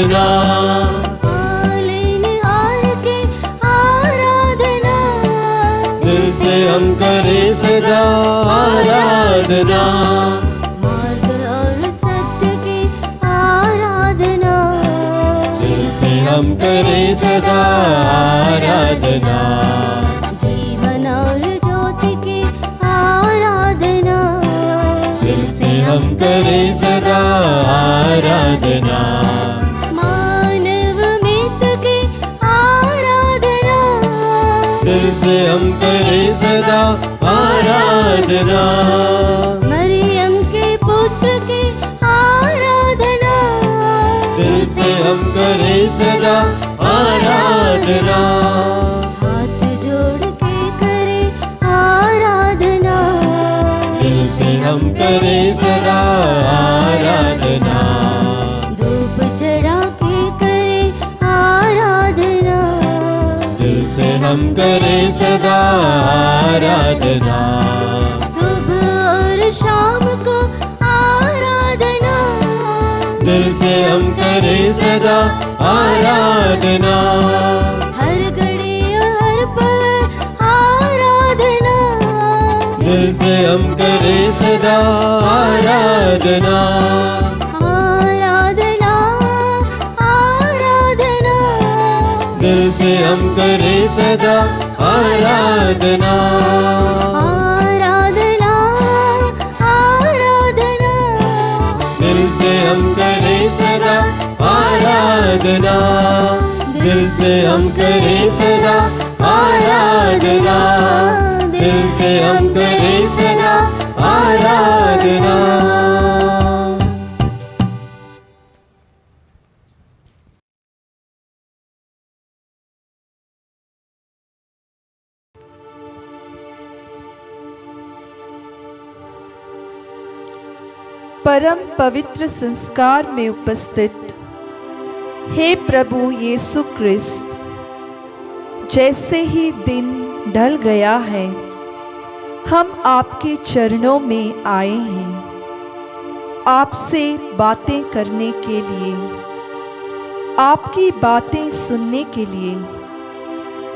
आराधना, लेनिहार की आराधना, दिल से हम करें सदा आराधना, मार्ग और सत्य की आराधना, दिल से हम करें सदा आराधना, जीवन और ज्योति की आराधना, दिल से हम करें सदा आराधना, मानव मित्र की आराधना, दिल से हम करें सदा आराधना, मरियम के पुत्र की आराधना, दिल से हम करें सदा आराधना, हाथ जोड़ के करे आराधना, दिल से हम करें सदा आराधना, धूप चढ़ा के करे आराधना, दिल से हम करें सदा आराधना, सुबह और शाम को आराधना, दिल से हम करें सदा आराधना, हर घड़ी और हर पल आराधना, दिल से हम करें सदा आराधना, आराधना, आराधना, दिल से हम करें सदा आराधना, आराधना, आराधना, दिल से हम करें सदा आराधना, दिल से हम करें सदा आराधना, दिल से हम करें सदा आराधना। परम पवित्र संस्कार में उपस्थित हे प्रभु यीशु क्रिस्त, जैसे ही दिन ढल गया है हम आपके चरणों में आए हैं आपसे बातें करने के लिए, आपकी बातें सुनने के लिए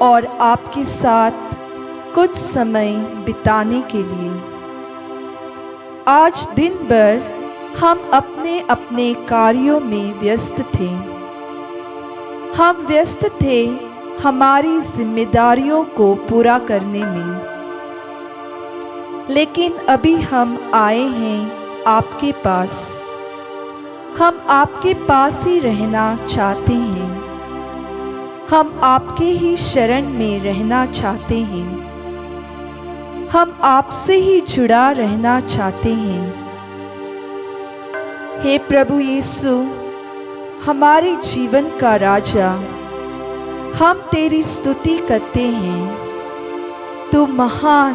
और आपके साथ कुछ समय बिताने के लिए। आज दिन भर हम अपने अपने कार्यों में व्यस्त थे। हम व्यस्त थे हमारी जिम्मेदारियों को पूरा करने में, लेकिन अभी हम आए हैं आपके पास। हम आपके पास ही रहना चाहते हैं। हम आपके ही शरण में रहना चाहते हैं। हम आपसे ही जुड़ा रहना चाहते हैं। हे प्रभु यीशु, हमारे जीवन का राजा, हम तेरी स्तुति करते हैं। तू महान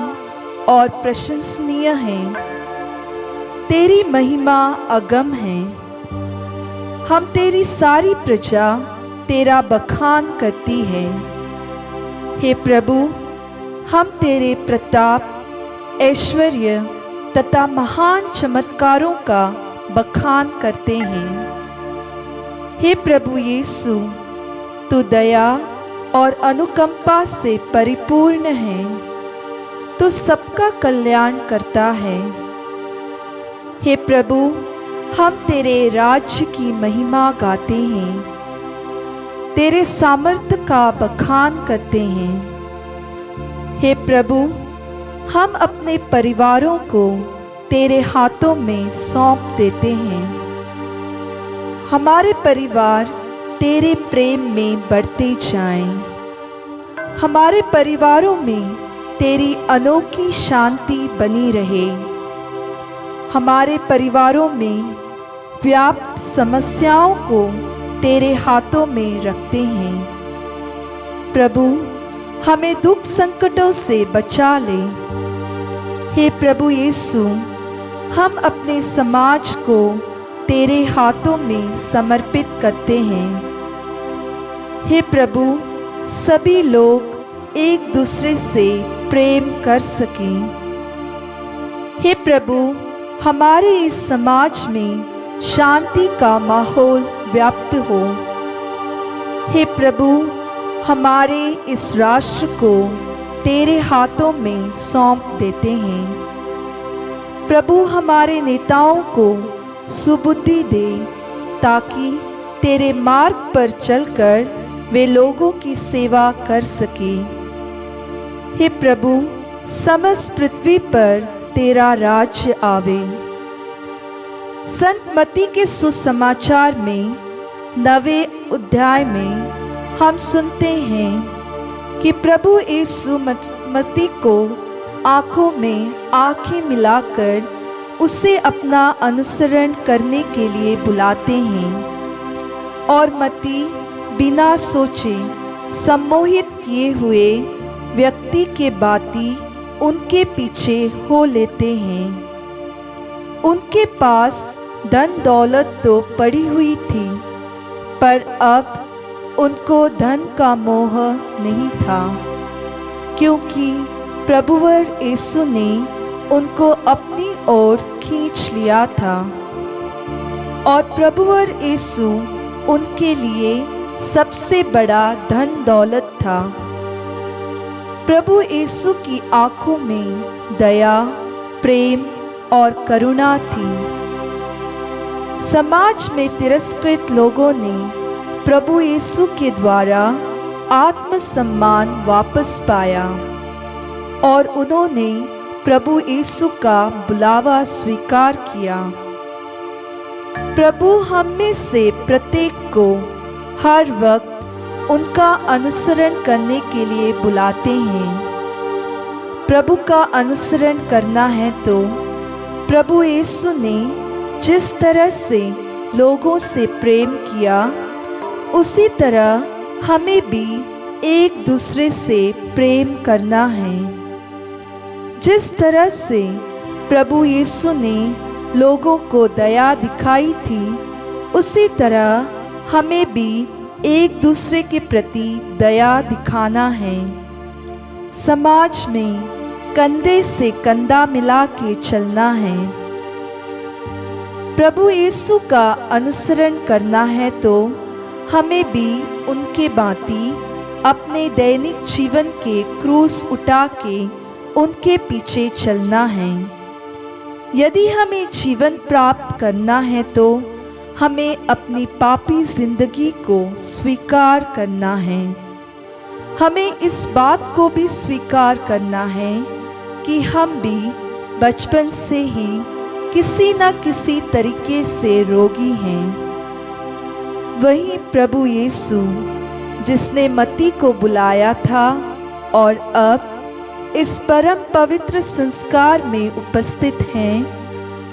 और प्रशंसनीय है। तेरी महिमा अगम है। हम तेरी सारी प्रजा तेरा बखान करती है। हे प्रभु, हम तेरे प्रताप, ऐश्वर्य तथा महान चमत्कारों का बखान करते हैं। हे प्रभु यीशु, तू दया और अनुकंपा से परिपूर्ण है। तू सबका कल्याण करता है। हे प्रभु, हम तेरे राज्य की महिमा गाते हैं। तेरे सामर्थ्य का बखान करते हैं। हे प्रभु, हम अपने परिवारों को तेरे हाथों में सौंप देते हैं। हमारे परिवार तेरे प्रेम में बढ़ते जाएं। हमारे परिवारों में तेरी अनोखी शांति बनी रहे। हमारे परिवारों में व्याप्त समस्याओं को तेरे हाथों में रखते हैं। प्रभु, हमें दुख संकटों से बचा ले। हे प्रभु यीशु, हम अपने समाज को तेरे हाथों में समर्पित करते हैं। हे प्रभु, सभी लोग एक दूसरे से प्रेम कर सकें। हे प्रभु, हमारे इस समाज में शांति का माहौल व्याप्त हो। हे प्रभु, हमारे इस राष्ट्र को तेरे हाथों में सौंप देते हैं। प्रभु, हमारे नेताओं को सुबुद्धि दे ताकि तेरे मार्ग पर चलकर वे लोगों की सेवा कर सके। हे प्रभु, समस्त पृथ्वी पर तेरा राज्य आवे। संत मत्ती के सुसमाचार में 9वें अध्याय में हम सुनते हैं कि प्रभु यीशु मत्ती को आंखों में आंखें मिलाकर उसे अपना अनुसरण करने के लिए बुलाते हैं और मत्ती बिना सोचे सम्मोहित किए हुए व्यक्ति के बाती उनके पीछे हो लेते हैं। उनके पास धन दौलत तो पड़ी हुई थी, पर अब उनको धन का मोह नहीं था, क्योंकि प्रभुवर यीशु ने उनको अपनी ओर खींच लिया था और प्रभुवर यीशु उनके लिए सबसे बड़ा धन दौलत था। प्रभु यीशु की आंखों में दया, प्रेम और करुणा थी। समाज में तिरस्कृत लोगों ने प्रभु यीशु के द्वारा आत्मसम्मान वापस पाया और उन्होंने प्रभु यीशु का बुलावा स्वीकार किया। प्रभु हम में से प्रत्येक को हर वक्त उनका अनुसरण करने के लिए बुलाते हैं। प्रभु का अनुसरण करना है तो प्रभु यीशु ने जिस तरह से लोगों से प्रेम किया, उसी तरह हमें भी एक दूसरे से प्रेम करना है। जिस तरह से प्रभु यीशु ने लोगों को दया दिखाई थी, उसी तरह हमें भी एक दूसरे के प्रति दया दिखाना है। समाज में कंधे से कंधा मिला के चलना है। प्रभु यीशु का अनुसरण करना है तो हमें भी उनके भांति अपने दैनिक जीवन के क्रूस उठा के उनके पीछे चलना है। यदि हमें जीवन प्राप्त करना है तो हमें अपनी पापी जिंदगी को स्वीकार करना है। हमें इस बात को भी स्वीकार करना है कि हम भी बचपन से ही किसी न किसी तरीके से रोगी हैं। वही प्रभु यीशु जिसने मत्ती को बुलाया था और अब इस परम पवित्र संस्कार में उपस्थित हैं,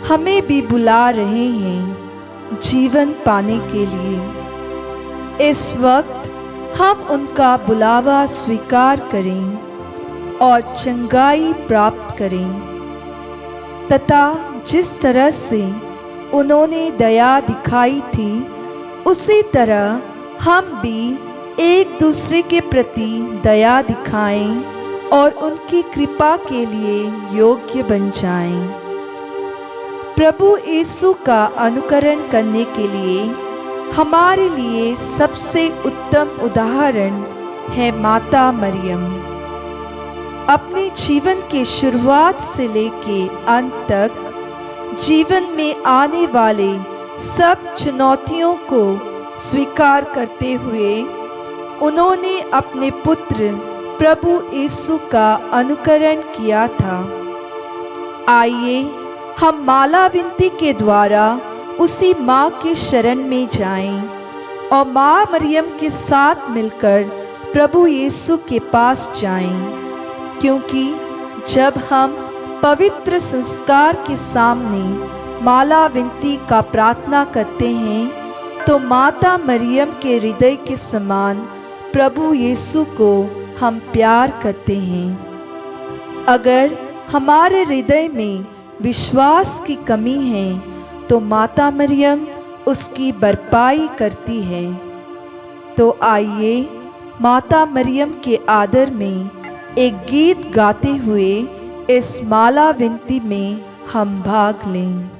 हमें भी बुला रहे हैं जीवन पाने के लिए। इस वक्त हम उनका बुलावा स्वीकार करें और चंगाई प्राप्त करें तथा जिस तरह से उन्होंने दया दिखाई थी, उसी तरह हम भी एक दूसरे के प्रति दया दिखाएं और उनकी कृपा के लिए योग्य बन जाएं। प्रभु यीशु का अनुकरण करने के लिए हमारे लिए सबसे उत्तम उदाहरण है माता मरियम। अपने जीवन के शुरुआत से लेके अंत तक जीवन में आने वाले सब चुनौतियों को स्वीकार करते हुए उन्होंने अपने पुत्र प्रभु यीशु का अनुकरण किया था। आइए हम माला विनती के द्वारा उसी माँ के शरण में जाएं और माँ मरियम के साथ मिलकर प्रभु यीशु के पास जाएं, क्योंकि जब हम पवित्र संस्कार के सामने माला विनती का प्रार्थना करते हैं तो माता मरियम के हृदय के समान प्रभु यीशु को हम प्यार करते हैं। अगर हमारे हृदय में विश्वास की कमी है तो माता मरियम उसकी भरपाई करती है। तो आइए माता मरियम के आदर में एक गीत गाते हुए इस माला विनती में हम भाग लें।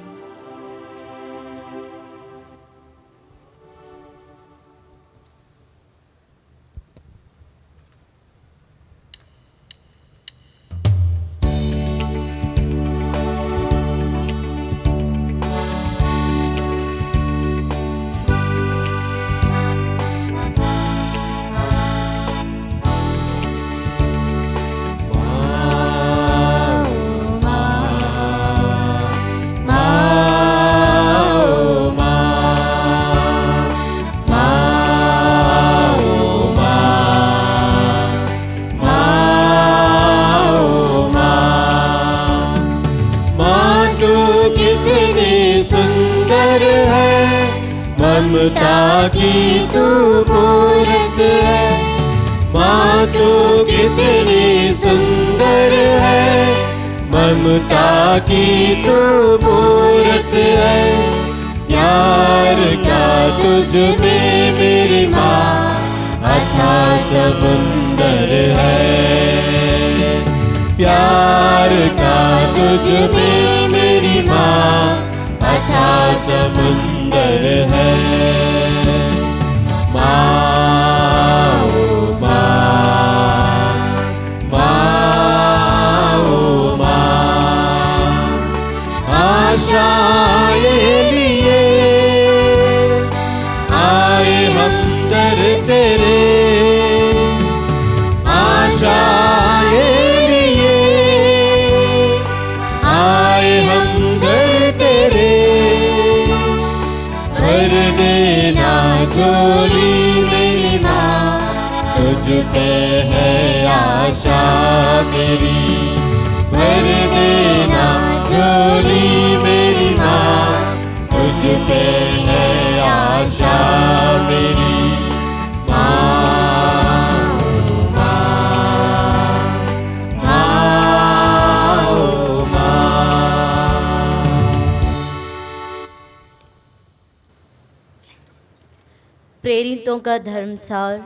की तू मूरत है, माँ तू कितनी सुंदर है, ममता की तू मूरत है, प्यार का तुझ में मेरी माँ अथाह समुंदर है, प्यार का तुझ में मेरी माँ अथाह समुंदर है। माँ ओ माँ, माँ ओ माँ, आशाएं लिए आए हम दर तेरे, आशाएं लिए आए हम दर तेरे, भर देना झोली मेरी माँ, तुझ पे है आशा मेरी, भर देना झोली मेरी माँ, तुझ पे है आशा मेरी। माँ ओ माँ, माँ ओ माँ। प्रेरितों का धर्मसार।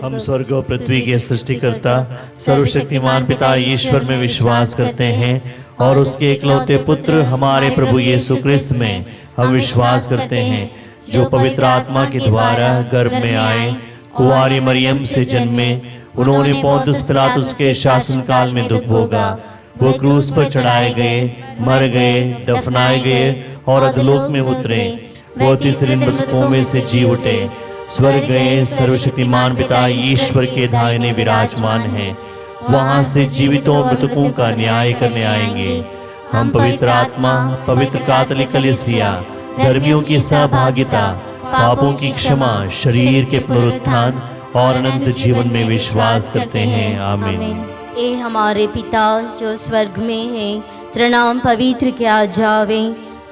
हम स्वर्ग और पृथ्वी के सृष्टिकर्ता सर्वशक्तिमान पिता ईश्वर में विश्वास करते हैं और उसके इकलौते पुत्र हमारे प्रभु यीशु क्रिस्त में हम विश्वास करते हैं, जो पवित्र आत्मा के द्वारा गर्भ में आए, कुंवारी मरियम से जन्मे, उन्होंने पोंतुस पिलातुस के शासन काल में दुख भोगा, वो क्रूस पर चढ़ाए गए, मर गए, दफनाए गए और अधोलोक में उतरे, वो तीसरे दिन मृतकों में से जी उठे, स्वर्ग गए, सर्वशक्तिमान पिता ईश्वर के दाहिने विराजमान हैं, वहां से जीवितों मृतकों का न्याय करने आएंगे। हम पवित्र आत्मा, पवित्र कैथोलिक कलीसिया, धर्मियों की सहभागिता, पापों की क्षमा, शरीर के पुनरुत्थान और अनंत जीवन में विश्वास करते हैं। आमीन। ए हमारे पिता जो स्वर्ग में है, तेरा नाम पवित्र किया जावे,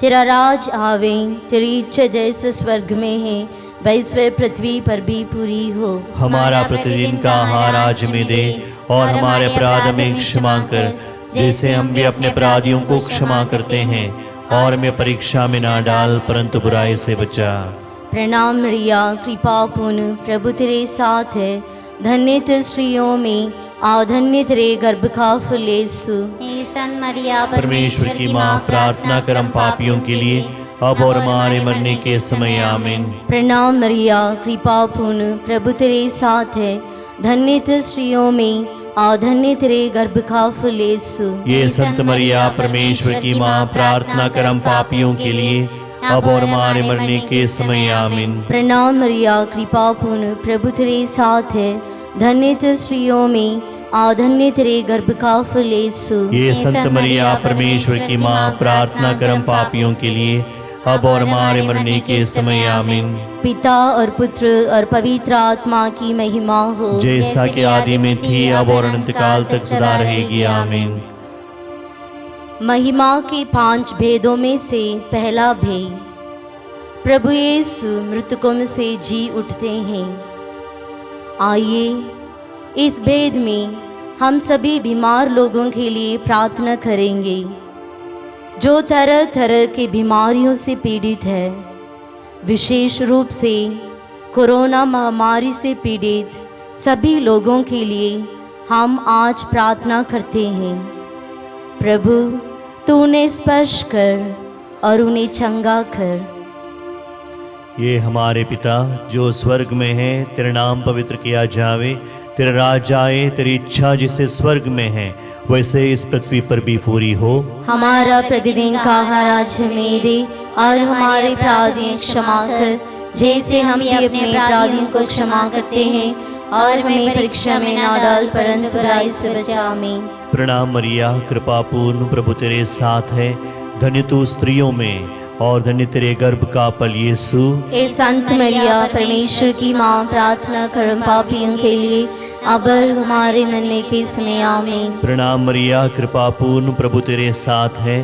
तेरा राज आवे, तेरी इच्छा जैसे स्वर्ग में है वैसे पृथ्वी पर भी पूरी हो। हमारा प्रतिदिन का आहार आज हमें दे और हमारे अपराध में क्षमा कर, जैसे हम भी अपने अपराधियों को क्षमा करते हैं, और हमें परीक्षा में ना डाल परंतु बुराई से बचा। प्रणाम रिया, कृपा पूर्ण, प्रभु तेरे साथ है, धन्य तू स्त्रियों में और धन्य तेरे गर्भ का फल यीशु। हे सन मरिया परमेश्वर की माँ, प्रार्थना कर हम पापियों के लिए अब और हमारे मरने के समय। आमीन। प्रणाम मरिया, कृपा पूर्ण, प्रभु तेरे साथ है, धन्य तू स्त्रियों में और धन्य तेरे गर्भ का फल यीशु। ये संत मरिया परमेश्वर की माँ, प्रार्थना कर हम पापियों के लिए अब और हमारे मरने के समय। आमीन। प्रणाम मरिया, कृपा पूर्ण, प्रभु तेरे साथ है, धन्य तू स्त्रियों में और धन्य तेरे गर्भ का फल यीशु। ये संत मरिया परमेश्वर की माँ, प्रार्थना कर हम पापियों के लिए अब और हमारे मरने के समय। आमीन। पिता और पुत्र और पवित्र आत्मा की महिमा हो, जैसा कि आदि में थी अब और अनंत काल तक सदा रहेगी। आमीन। महिमा के 5 भेदों में से पहला भेद, प्रभु यीशु मृतकों में से जी उठते हैं। आइए इस भेद में हम सभी बीमार लोगों के लिए प्रार्थना करेंगे, जो तरह तरह की बीमारियों से पीड़ित है, विशेष रूप से कोरोना महामारी से पीड़ित सभी लोगों के लिए हम आज प्रार्थना करते हैं। प्रभु तू उन्हें स्पर्श कर और उन्हें चंगा कर। ये हमारे पिता जो स्वर्ग में है, तेरा नाम पवित्र किया जावे, तेरा राज आए, तेरी इच्छा जिसे स्वर्ग में है वैसे इस पृथ्वी पर भी पूरी हो। हमारा प्रतिदिन का आहार आज हमें दे और हमारे अपराधों क्षमा कर, जैसे हम भी अपने अपराधियों को क्षमा करते हैं, और हमें परीक्षा में ना डाल परंतु बुराई से बचा। आमीन। प्रणाम मरिया, कृपा पूर्ण, प्रभु तेरे साथ है, धन्य तू स्त्रियों में और धन्य तेरे गर्भ का फल यीशु। ए संत मरिया परमेश्वर की माँ, प्रार्थना कर हम पापियों के लिए अब और हमारे मरने के समय। आमीन। प्रणाम मरिया, कृपा पूर्ण, प्रभु तेरे साथ है,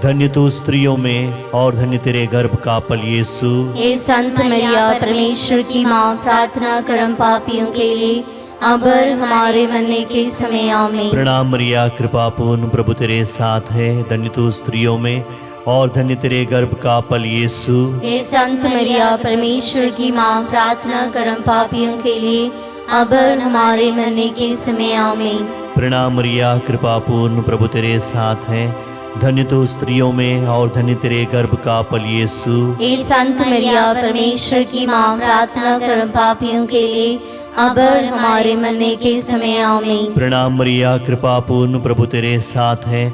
धन्य तू स्त्रियों में और धन्य तेरे गर्भ का फल यीशु। हे संत मरिया परमेश्वर की माँ, प्रार्थना करम पापियों के लिए अब और हमारे मरने के समय आमीन। प्रणाम मरिया, कृपा पूर्ण, प्रभु तेरे साथ है। धन्य तू स्त्रियों में और धन्य तेरे गर्भ का फल यीशु। हे संत मरिया परमेश्वर की माँ, प्रार्थना करम पापियों के लिए अब और हमारे मरने के समय आमीन। प्रणाम मरिया, कृपा पूर्ण, प्रभु तेरे साथ है। धन्य तू स्त्रियों में और धन्य तेरे गर्भ का फल यीशु। हे संत मरिया परमेश्वर की माँ, प्रार्थना करम पापियों के लिए अब और हमारे मरने के समय आमीन। प्रणाम मरिया, कृपा पूर्ण, प्रभु तेरे साथ है।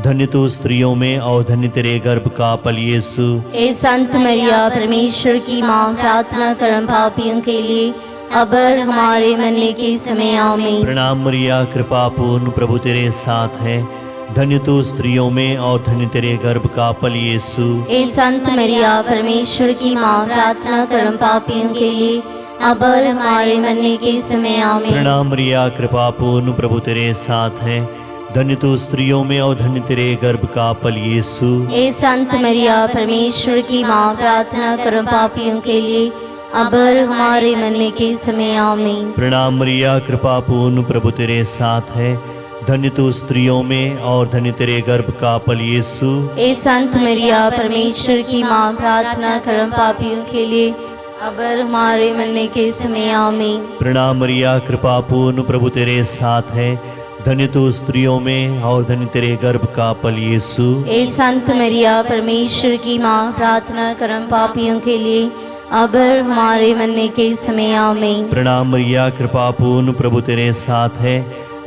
धन्य तू स्त्रियों में और धन्य तेरे गर्भ का फल यीशु। हे संत मरिया परमेश्वर की माँ, प्रार्थना करम पापियों के लिए अब और हमारे मरने के समय आमीन। प्रणाम मरिया, कृपा पूर्ण, प्रभु तेरे साथ है। धन्य तू स्त्रियों में और धन्य तेरे गर्भ का फल यीशु। हे संत मरिया परमेश्वर की माँ, प्रार्थना करम पापियों के लिए अब और हमारे मरने के समय आमीन। प्रणाम मरिया, कृपा पूर्ण, प्रभु तेरे साथ है। धन्य तू स्त्रियों में और धन्य तेरे गर्भ का फल यीशु। हे संत मरिया परमेश्वर की माँ, प्रार्थना करम पापियों के लिए अब और हमारे मरने के समय आमीन। प्रणाम मरिया, कृपा पूर्ण, प्रभु तेरे साथ है। धन्य तू स्त्रियों में और धन्य तेरे गर्भ का फल यीशु। हे संत मरिया परमेश्वर की माँ, प्रार्थना करम पापियों के लिए अब और हमारे मरने के समय आमीन। प्रणाम मरिया, कृपा पूर्ण, प्रभु तेरे साथ है। धन्य तू स्त्रियों में और धन्य तेरे गर्भ का फल यीशु। हे संत मरिया परमेश्वर की माँ, प्रार्थना करम पापियों के लिए अब और हमारे मरने के समय आमीन। प्रणाम मरिया, कृपा पूर्ण, प्रभु तेरे साथ है।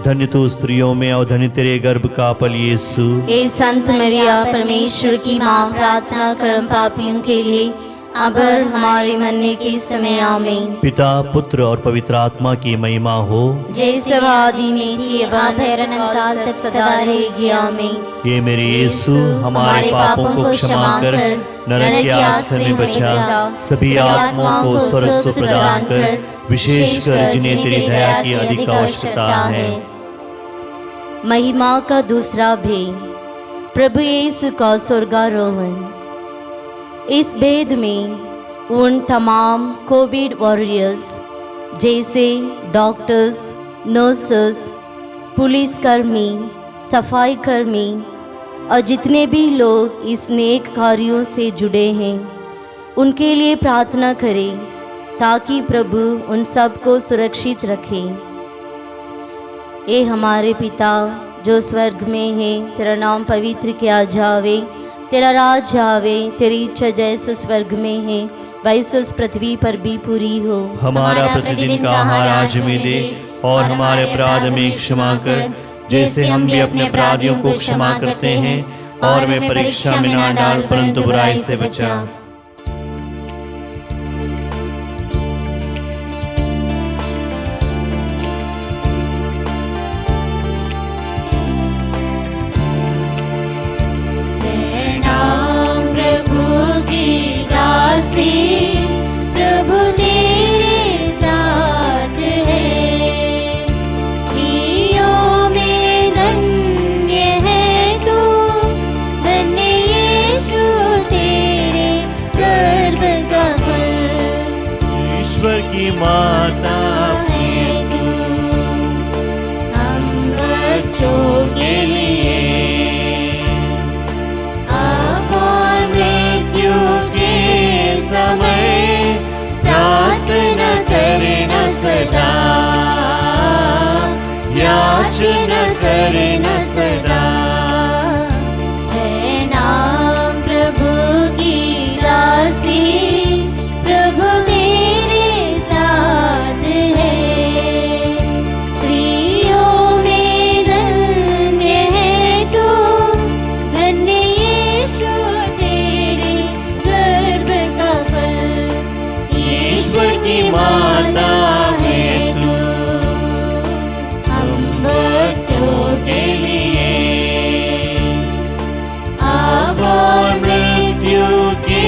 धन्य तू स्त्रियों में और धन्य तेरे गर्भ का फल यीशु। हे संत मरिया परमेश्वर की माँ, प्रार्थना करम पापियों के लिए अब और हमारे मरने के समय आमीन। पिता, पुत्र और पवित्र आत्मा की महिमा हो, जैसे वह आदि में थी, अब अनंत काल तक सदा रहेगी आमीन। ये मेरे यीशु हमारे पापों को क्षमा कर नरक की आग से हमें बचा, सभी आत्माओं को स्वर्ग सुख प्रदान कर, विशेषकर जिन्हें तेरी दया की अधिक आवश्यकता है। महिमा का दूसरा भेद, प्रभु यीशु का स्वर्गारोहण। इस भेद में उन तमाम कोविड वॉरियर्स जैसे डॉक्टर्स, नर्सेस, पुलिसकर्मी, सफाई कर्मी और जितने भी लोग इस नेक कार्यों से जुड़े हैं, उनके लिए प्रार्थना करें ताकि प्रभु उन सबको सुरक्षित रखे। ए हमारे पिता जो स्वर्ग में है, तेरा नाम पवित्र किया जावे, तेरा राज आवे, तेरी इच्छा जैसे स्वर्ग में है वैसे उस पृथ्वी पर भी पूरी हो। हमारा प्रतिदिन का आहार आज हमें दे और हमारे अपराध में क्षमा कर, जैसे हम भी अपने अपराधियों को क्षमा करते हैं, और हमें परीक्षा में ना डाल परंतु बुराई से बचा। प्रभु तेरे साथ है, स्त्रियों में धन्य है तू, धन्य यीशु तेरे गर्भ का फल। ईश्वर की माता है तू हम बच्चों के लिए, अब और मृत्यु के समय प्रार्थना करना सदा, याचना करना सदा। है नाम प्रभु की दासी, प्रभु तेरे साथ है, स्त्रियों में धन्य है तू, धन्य यीशु तेरे गर्भ का फल। ईश्वर की माता है तू हम बच्चों के लिए, अब और मृत्यु के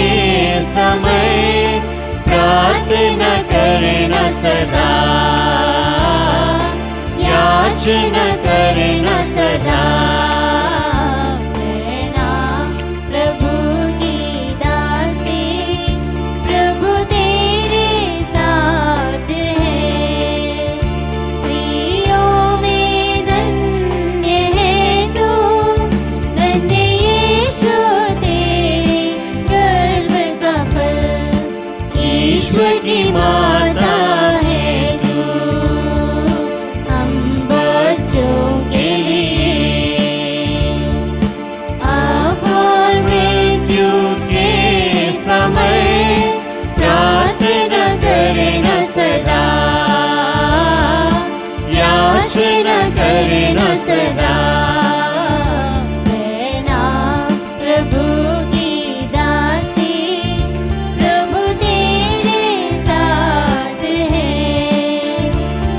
समय प्रार्थना करना सदा, याचना करना सदा। की माता है तू हम बच्चों के लिए। अब और मृत्यु के समय प्रार्थना करना सदा, याचना करना सदा। रहना प्रभु की दासी, प्रभु तेरे साथ है।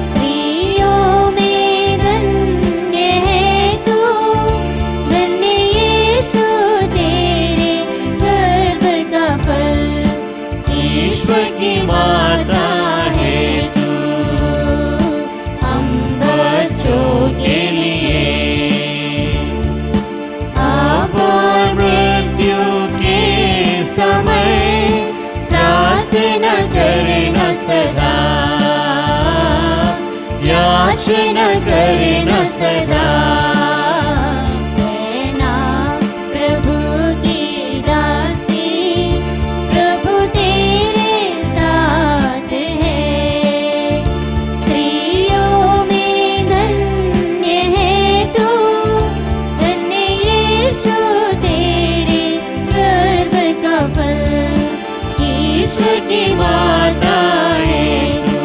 स्त्रियों में धन्य है तू, धन्य यीशु तेरे गर्भ का फल। ईश्वर की माता है तू हम बच्चों के लिए। अब और मृत्यु के समय प्रार्थना करना सदा, याचना करना सदा। रहना प्रभु की दासी, प्रभु तेरे साथ है। स्त्रियों में धन्य है तू, धन्य यीशु तेरे गर्भ का फल। ईश्वर की माता है तू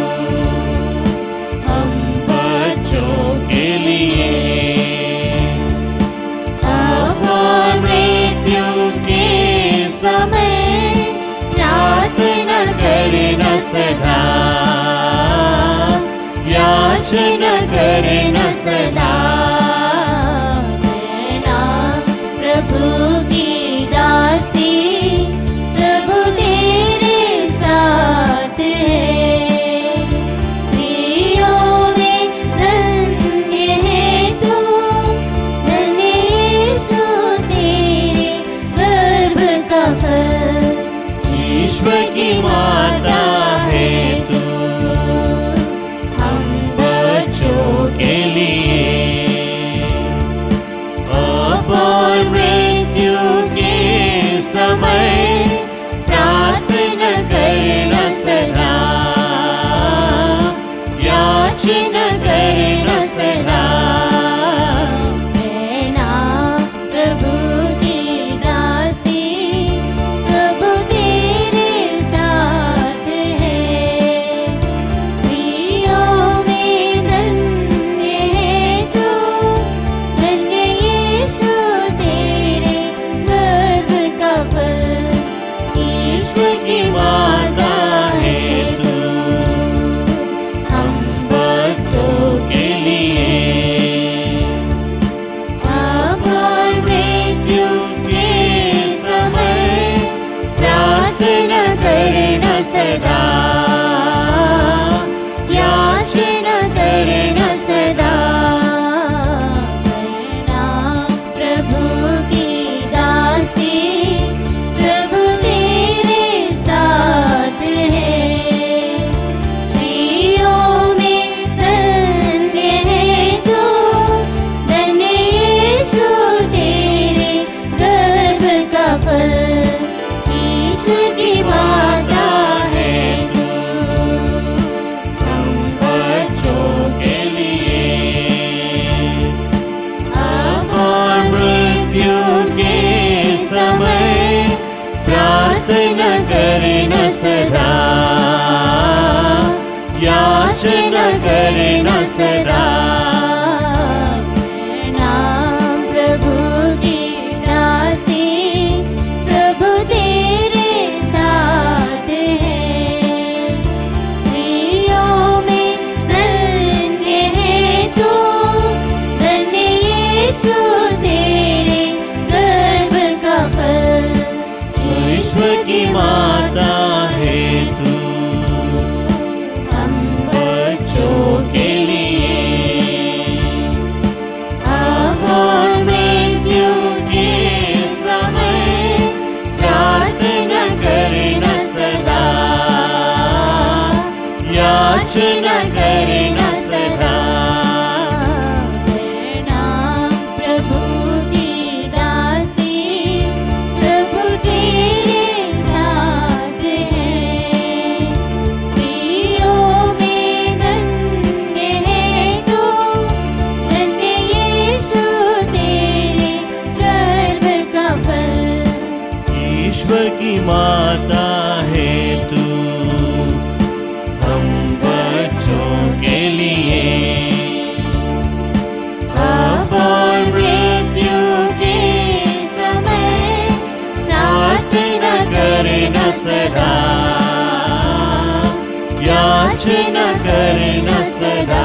हम बच्चों के लिए। अब और मृत्यु के समय प्रार्थना करना सदा, याचना करना सदा। रहना प्रभु की दासी, प्रभु तेरे साथ है। स्त्रियों में धन्य है तू, धन्य यीशु तेरे गर्भ का फल। ईश्वर की माता है तू हम बच्चों के लिए। अब और मृत्यु के समय प्रार्थना करना सदा, याचना करना सदा। रहना प्रभु की दासी, प्रभु तेरे साथ है। स्त्रियों में धन्य है तू, धन्य यीशु तेरे गर्भ का फल। ईश्वर की माता है तू हम बच्चों के लिए। अब और मृत्यु के समय प्रार्थना करना सदा, याचना करना सदा। रहना प्रभु की दासी, प्रभु तेरे साथ है। स्त्रियों में धन्य है तू, धन्य यीशु तेरे गर्भ का फल। ईश्वर की माता है तू हम बच्चों के लिए। अब और मृत्यु के समय प्रार्थना करना सदा, याचना करना सदा। रहना प्रभु की दासी, प्रभु तेरे साथ है। स्त्रियों में धन्य है तू, धन्य यीशु तेरे गर्भ का फल। ईश्वर की माता है तू हम बच्चों के लिए। अब और मृत्यु के समय प्रार्थना करना सदा, याचना करना सदा। रहना प्रभु की दासी, प्रभु तेरे साथ है। माता है तू, हम बच्चों के लिए अब और मृत्यु के समय प्रार्थना करना सदा, याचना करना सदा।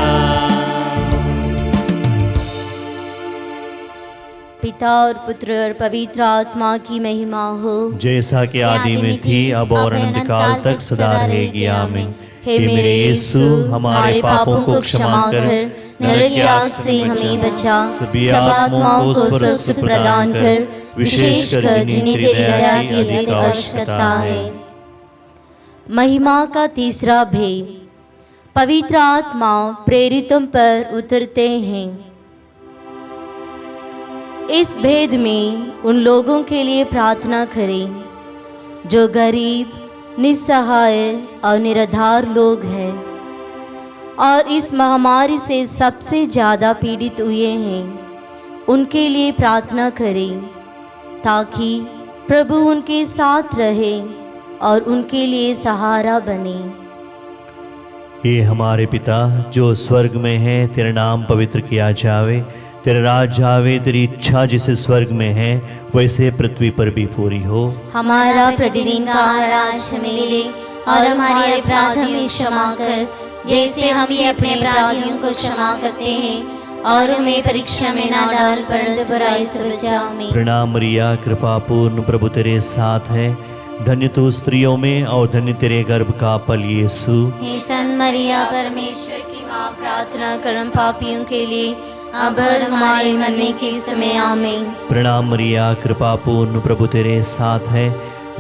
पिता और पुत्र और पवित्र आत्मा की महिमा हो, जैसा कि आदि में थी अब और अनंत काल तक सदा रहेगी। आमीन। हे मेरे यीशु, हमारे पापों को क्षमा कर नरक की आग से हमें बचा, सभी सब आत्माओं को स्वर्ग प्रदान कर, विशेषकर जिन्हें तेरी दया की अधिक आवश्यकता है। महिमा का तीसरा भेद, पवित्र आत्मा प्रेरितों पर उतरते हैं। इस भेद में उन लोगों के लिए प्रार्थना करें जो गरीब, निस्सहाय और निराधार लोग हैं और इस महामारी से सबसे ज़्यादा पीड़ित हुए हैं। उनके लिए प्रार्थना करें ताकि प्रभु उनके साथ रहे और उनके लिए सहारा बने। हे हमारे पिता जो स्वर्ग में है, तेरा नाम पवित्र किया जावे, तेरा राज आवे, तेरी इच्छा जैसे स्वर्ग में है वैसे पृथ्वी पर भी पूरी हो। हमारा प्रतिदिन का आहार आज हमें दे और हमारे अपराध हमें क्षमा कर, जैसे हम भी अपने अपराधियों को क्षमा करते हैं, और हमें परीक्षा में ना डाल परंतु बुराई से बचा। आमीन। प्रणाम मरिया, कृपा पूर्ण, प्रभु तेरे साथ है, धन्य तू स्त्रियों में और धन्य तेरे गर्भ का फल यीशु। हे संत मरिया परमेश्वर की माँ, प्रार्थना करम पापियों के लिए अब और हमारे मरने के समय। आमीन। प्रणाम मरिया, कृपा पूर्ण, प्रभु तेरे साथ है,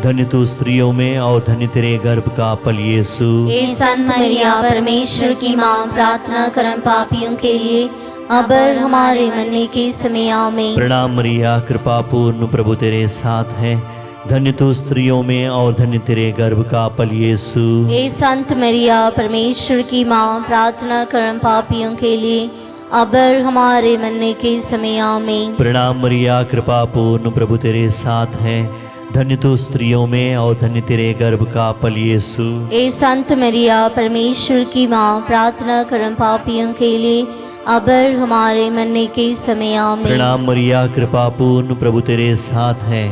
धन्य तू स्त्रियों में और धन्य तेरे गर्भ का फल यीशु। हे संत मरिया परमेश्वर की माँ, प्रार्थना करम पापियों के लिए अब और हमारे मरने के समय। आमीन। प्रणाम मरिया, कृपा पूर्ण, प्रभु तेरे साथ है, धन्य तू स्त्रियों में और धन्य तेरे गर्भ का फल यीशु। हे संत मरिया परमेश्वर की माँ, प्रार्थना करम पापियों के लिए अब और हमारे मरने के समय। आमीन। प्रणाम मरिया, कृपा पूर्ण, प्रभु तेरे साथ है, धन्य तू स्त्रियों में और धन्य तेरे गर्भ का फल यीशु। हे संत मरिया परमेश्वर की माँ, प्रार्थना करम पापियों के लिए अब और हमारे मरने के समय। आमीन। प्रणाम मरिया, कृपा पूर्ण, प्रभु तेरे साथ है,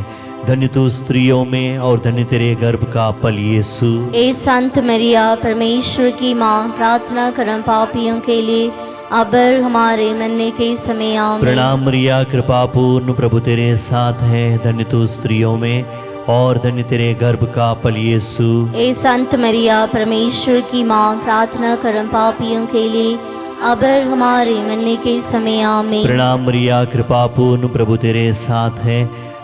धन्य तू स्त्रियों में और धन्य तेरे गर्भ का फल यीशु। हे संत मरिया परमेश्वर की माँ, प्रार्थना करम पापियों के लिए अब और हमारे मरने के समय। आमीन। प्रणाम मरिया, कृपा पूर्ण, प्रभु तेरे साथ है, धन्य तू स्त्रियों में और धन्य तेरे गर्भ का फल यीशु। हे संत मरिया परमेश्वर की माँ, प्रार्थना करम पापियों के लिए अब और हमारे मरने के समय। आमीन। प्रणाम मरिया, कृपा पूर्ण, प्रभु तेरे साथ है,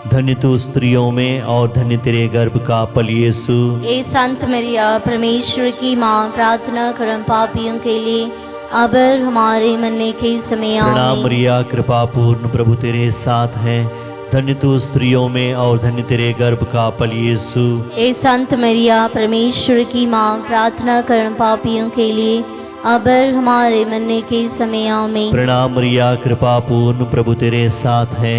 धन्य तू स्त्रियों में और धन्य तेरे गर्भ का फल यीशु। हे संत मरिया परमेश्वर की माँ, प्रार्थना करम पापियों के लिए अब और हमारे मरने के समय। प्रणाम आमीन। मरिया, कृपा पूर्ण, प्रभु तेरे साथ है, धन्य तू स्त्रियों में और धन्य तेरे गर्भ का फल यीशु। हे संत मरिया परमेश्वर की माँ, प्रार्थना करम पापियों के लिए अब और हमारे मरने के समय। आमीन। प्रणाम मरिया, कृपा पूर्ण, प्रभु तेरे साथ है,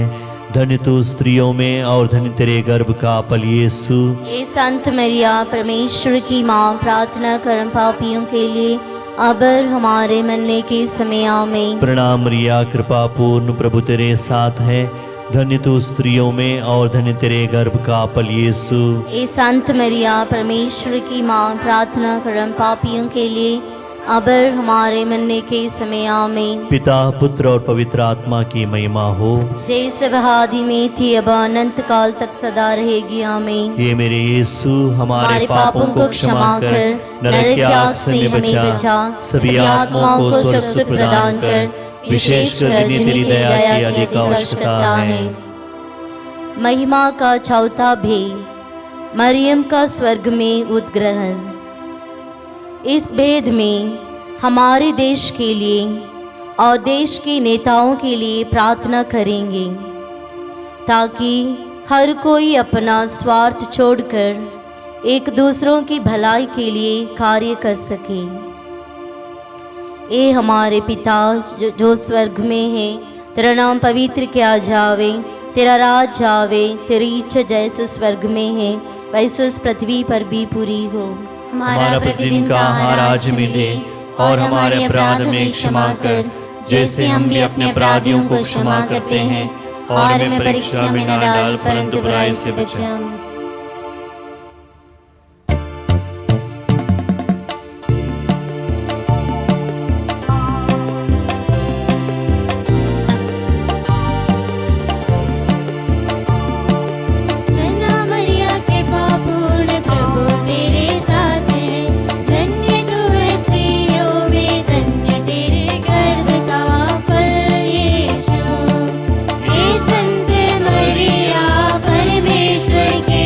धन्य तू स्त्रियों में और धन्य तेरे गर्भ का फल यीशु। हे संत मरिया परमेश्वर की माँ, प्रार्थना करम पापियों के लिए अब और हमारे मरने के समय। आमीन। प्रणाम मरिया, कृपा पूर्ण, प्रभु तेरे साथ है, धन्य तू स्त्रियों में और धन्य तेरे गर्भ का फल यीशु। हे संत मरिया परमेश्वर की माँ, प्रार्थना करम पापियों के लिए अब और हमारे मरने के समय। आमीन। पिता, पुत्र और पवित्र आत्मा की महिमा हो, जैसे वह आदि में थी अब अनंत काल तक सदा रहेगी। आमीन। ये मेरे यीशु हमारे पापों को क्षमा कर नरक की आग से हमें बचा, सभी आत्माओं को स्वर्ग प्रदान कर, विशेषकर जिन्हें तेरी दया की अधिक आवश्यकता है। महिमा का चौथा भेद, मरियम का स्वर्ग में उद्ग्रहण। इस भेद में हमारे देश के लिए और देश के नेताओं के लिए प्रार्थना करेंगे ताकि हर कोई अपना स्वार्थ छोड़कर एक दूसरों की भलाई के लिए कार्य कर सके। ए हमारे पिता जो स्वर्ग में है, तेरा नाम पवित्र किया जावे, तेरा राज आवे, तेरी इच्छा जैसे स्वर्ग में है वैसे उस पृथ्वी पर भी पूरी हो। हमारा प्रतिदिन का आहार आज मिले और हमारे अपराध में क्षमा कर, जैसे हम भी अपने अपराधियों को क्षमा करते हैं, और हमें परीक्षा में न डाल परंतु बुराई से बचा। परमेश्वर के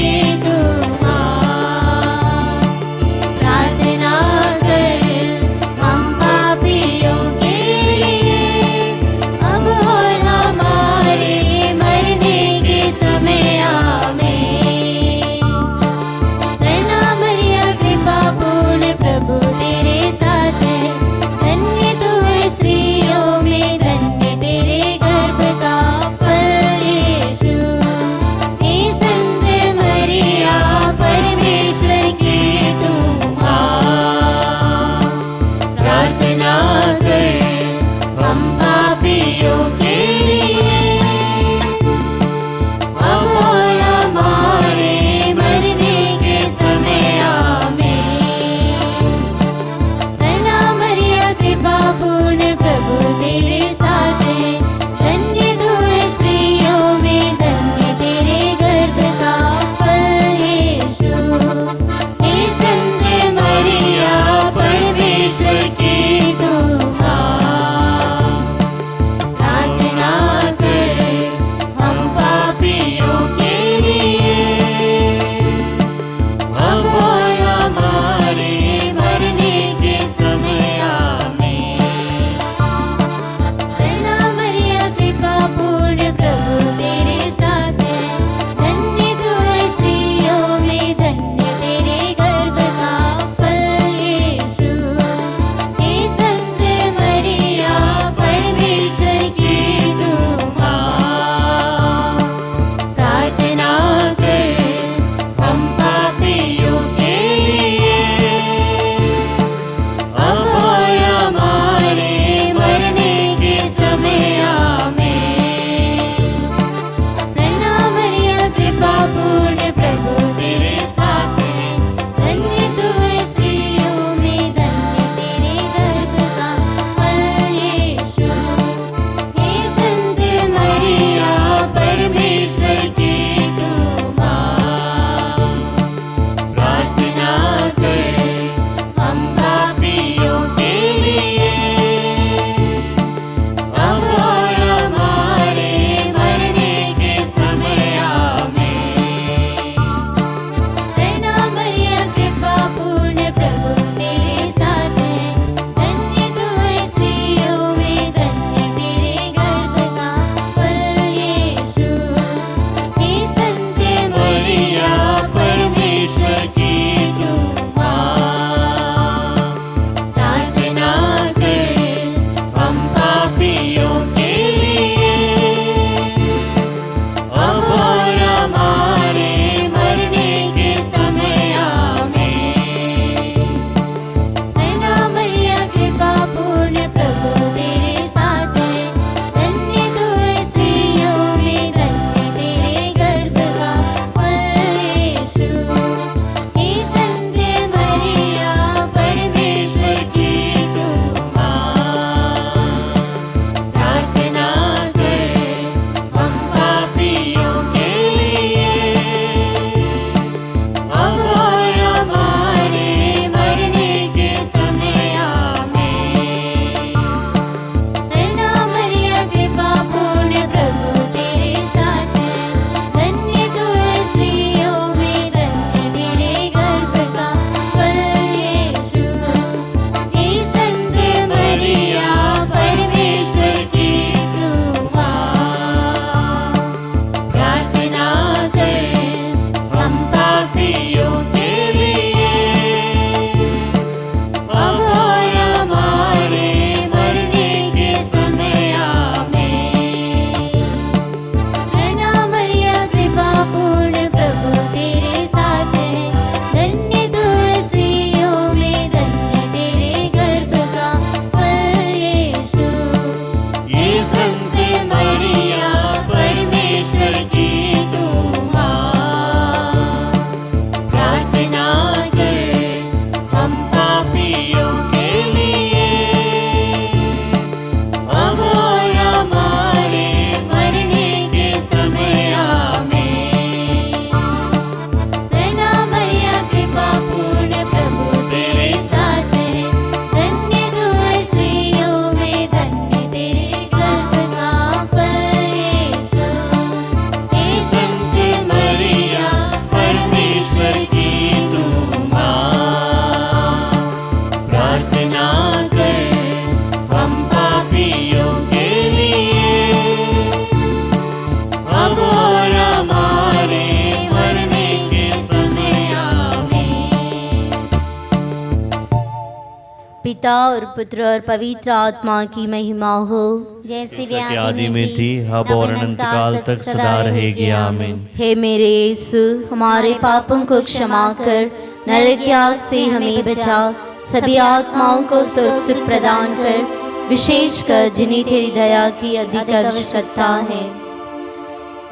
पिता और पुत्र और पवित्र आत्मा की महिमा हो, जैसे जैसा कि आदि में थी अब और अनंत काल तक सदा रहेगी। आमीन। हे मेरे यीशु, हमारे पापों को क्षमा कर, नरक की आग से हमें बचा, सभी आत्माओं को सुरक्षित प्रदान कर, विशेषकर जिन्हें तेरी दया की अधिक आवश्यकता है।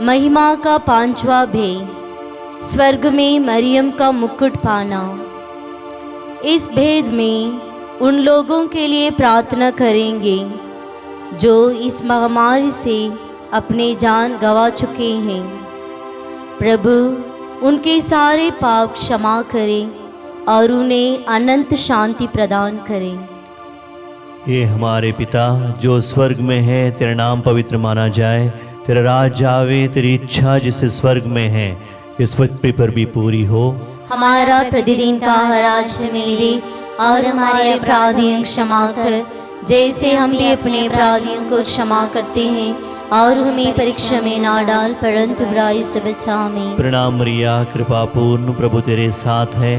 महिमा का पांचवा भेद, स्वर्ग में मरियम का मुकुट पाना। इस भेद में उन लोगों के लिए प्रार्थना करेंगे जो इस महामारी से अपने जान गंवा चुके हैं। प्रभु उनके सारे पाप क्षमा करें और उन्हें अनंत शांति प्रदान करें। हे हमारे पिता जो स्वर्ग में है, तेरा नाम पवित्र माना जाए, तेरा राज्य आवे, तेरी इच्छा जिसे स्वर्ग में है इस पृथ्वी पर भी पूरी हो। हमारा प्रतिदिन का आहार हमें दे और हमारे अपराधियों क्षमा कर, जैसे हम भी अपने अपराधियों को क्षमा करते हैं, और हमें परीक्षा में ना डाल परंतु बुराई से बचा। आमीन। प्रणाम मरिया, कृपा पूर्ण, प्रभु तेरे साथ है,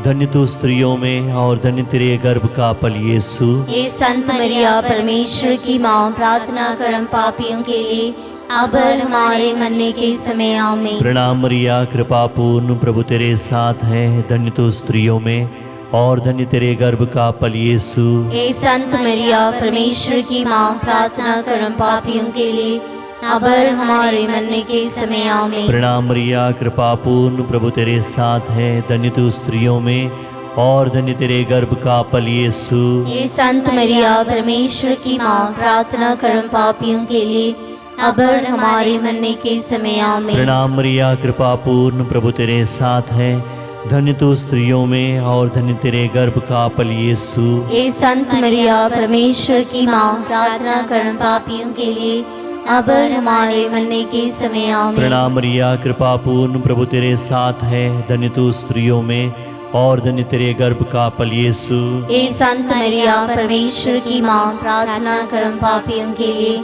धन्य तू स्त्रियों में और धन्य तेरे गर्भ का फल यीशु। ये संत मरिया परमेश्वर की माँ, प्रार्थना कर हम पापियों के लिए अब और हमारे मरने के समय। आमीन। प्रणाम मरिया, कृपा पूर्ण, प्रभु तेरे साथ है, धन्य तू स्त्रियों में और धन्य तेरे गर्भ का फल यीशु। ये संत मरिया परमेश्वर की माँ, प्रार्थना कर हम पापियों के लिए अब और हमारे मरने के समय। आमीन। प्रणाम मरिया, कृपा पूर्ण, प्रभु तेरे साथ है, धन्य तू स्त्रियों में और धन्य तेरे गर्भ का फल यीशु। ये संत मरिया परमेश्वर की माँ, प्रार्थना कर हम पापियों के लिए अब और हमारे मरने के समय। आमीन। प्रणाम मरिया, कृपा पूर्ण, प्रभु तेरे साथ है, धन्य तू स्त्रियों में और धन्य तेरे गर्भ का फल यीशु। ये संत मरिया परमेश्वर की माँ, प्रार्थना कर हम पापियों के लिए अब और हमारे मरने के समय। आमीन। प्रणाम मरिया, कृपा पूर्ण, प्रभु तेरे साथ है, धन्य तू स्त्रियों में और धन्य तेरे गर्भ का फल यीशु। ये संत मरिया परमेश्वर की माँ, प्रार्थना कर हम पापियों के लिए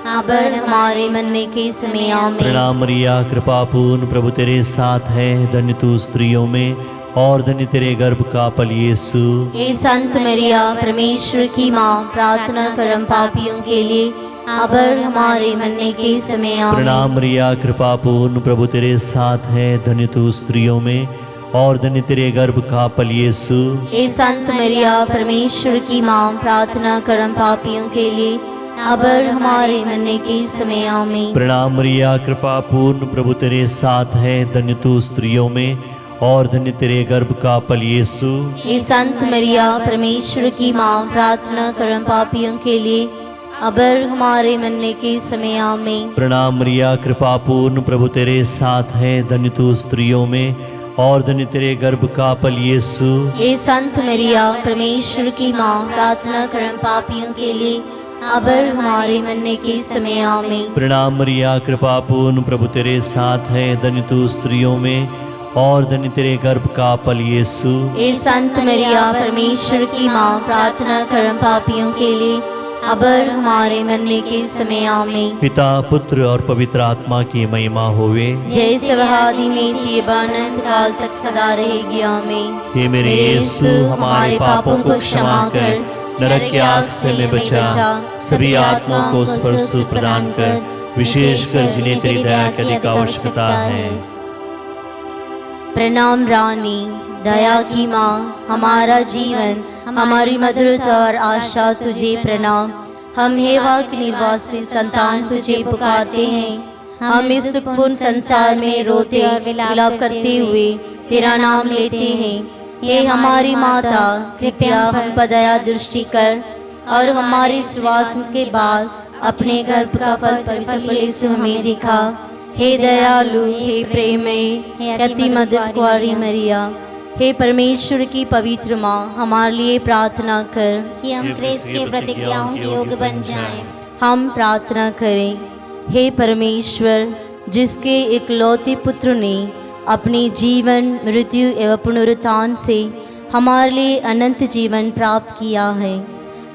अब और हमारे मरने के समय। आमीन। प्रणाम मरिया, कृपा पूर्ण, प्रभु तेरे साथ है, धन्य तू स्त्रियों में और धन्य तेरे गर्भ का फल यीशु। ये संत मरिया परमेश्वर की माँ, प्रार्थना कर हम पापियों के लिए अब और हमारे मरने के समय। आमीन। प्रणाम मरिया, कृपा पूर्ण, प्रभु तेरे साथ है, धन्य तू स्त्रियों में और धन्य तेरे गर्भ का फल यीशु। ये संत मरिया परमेश्वर की माँ, प्रार्थना कर हम पापियों के लिए अब और हमारे मरने के समय। आमीन। प्रणाम मरिया, कृपा पूर्ण, प्रभु तेरे साथ है, धन्य तू स्त्रियों में और धन्य तेरे गर्भ का फल यीशु। ये संत मरिया परमेश्वर की माँ, प्रार्थना कर हम पापियों के लिए अब और हमारे मरने के समय। आमीन। प्रणाम मरिया, कृपा पूर्ण, प्रभु तेरे साथ है, धन्य तू स्त्रियों में और धन्य तेरे गर्भ का फल यीशु। ये संत मरिया परमेश्वर की माँ, प्रार्थना कर हम पापियों के लिए अब और हमारे मरने के समय। आमीन। प्रणाम मरिया, कृपा पूर्ण, प्रभु तेरे साथ है, धन्य तू स्त्रियों में और धन्य तेरे गर्भ का फल यीशु। ये संत मरिया परमेश्वर की माँ, प्रार्थना कर हम पापियों के लिए अब और हमारे मरने के समय। आमीन। पिता, पुत्र और पवित्र आत्मा की महिमा होवे, जैसे वह आदि में थी अब अनंत काल तक सदा रहेगी। आमीन। हे मेरे यीशु, हमारे पापों को क्षमा कर, नरक की आग से हमें बचा, सभी आत्माओं को स्पर्श प्रदान कर, विशेषकर जिन्हें तेरी दया की अधिक आवश्यकता है। प्रणाम रानी, दया की माँ, हमारा जीवन, हमारी मधुरता और आशा तुझे प्रणाम। हम हेवा के निवासी संतान तुझे पुकारते हैं। हम इस दुखपूर्ण संसार में रोते और विलाप करते हुए तेरा नाम लेते हैं। हे हमारी माता, कृपया हम पर दया दृष्टि कर और हमारे श्वास के बाद अपने गर्भ का फल पवित्र यीशु हमें दिखा। हे दयालु, हे प्रेममयी, हे अति मधुर कुंवारी मरिया, हे परमेश्वर की पवित्र माँ, हमारे लिए प्रार्थना कर कि हम क्रिस्त के प्रतिज्ञाओं के योग्य बन जाएं। हम प्रार्थना करें। हे परमेश्वर, जिसके इकलौते पुत्र ने अपने जीवन, मृत्यु एवं पुनरुत्थान से हमारे लिए अनंत जीवन प्राप्त किया है,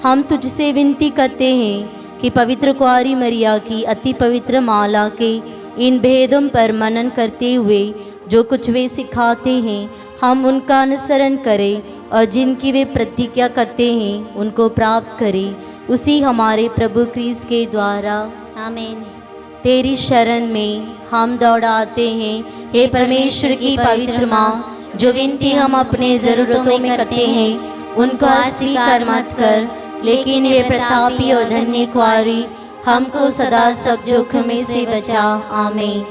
हम तुझसे विनती करते हैं कि पवित्र कुंवारी मरिया की अति पवित्र माला के इन भेदों पर मनन करते हुए जो कुछ वे सिखाते हैं, हम उनका अनुसरण करें और जिनकी वे प्रतिज्ञा करते हैं उनको प्राप्त करें, उसी हमारे प्रभु क्रिस्त के द्वारा। आमीन। तेरी शरण में हम दौड़ाते हैं, हे परमेश्वर की पवित्र माँ, जो विनती हम अपने ज़रूरतों में करते हैं उनको अस्वीकार मत कर, लेकिन ये प्रतापी और धन्य कुआरी हमको सदा सब जोखिम से बचा। आमीन।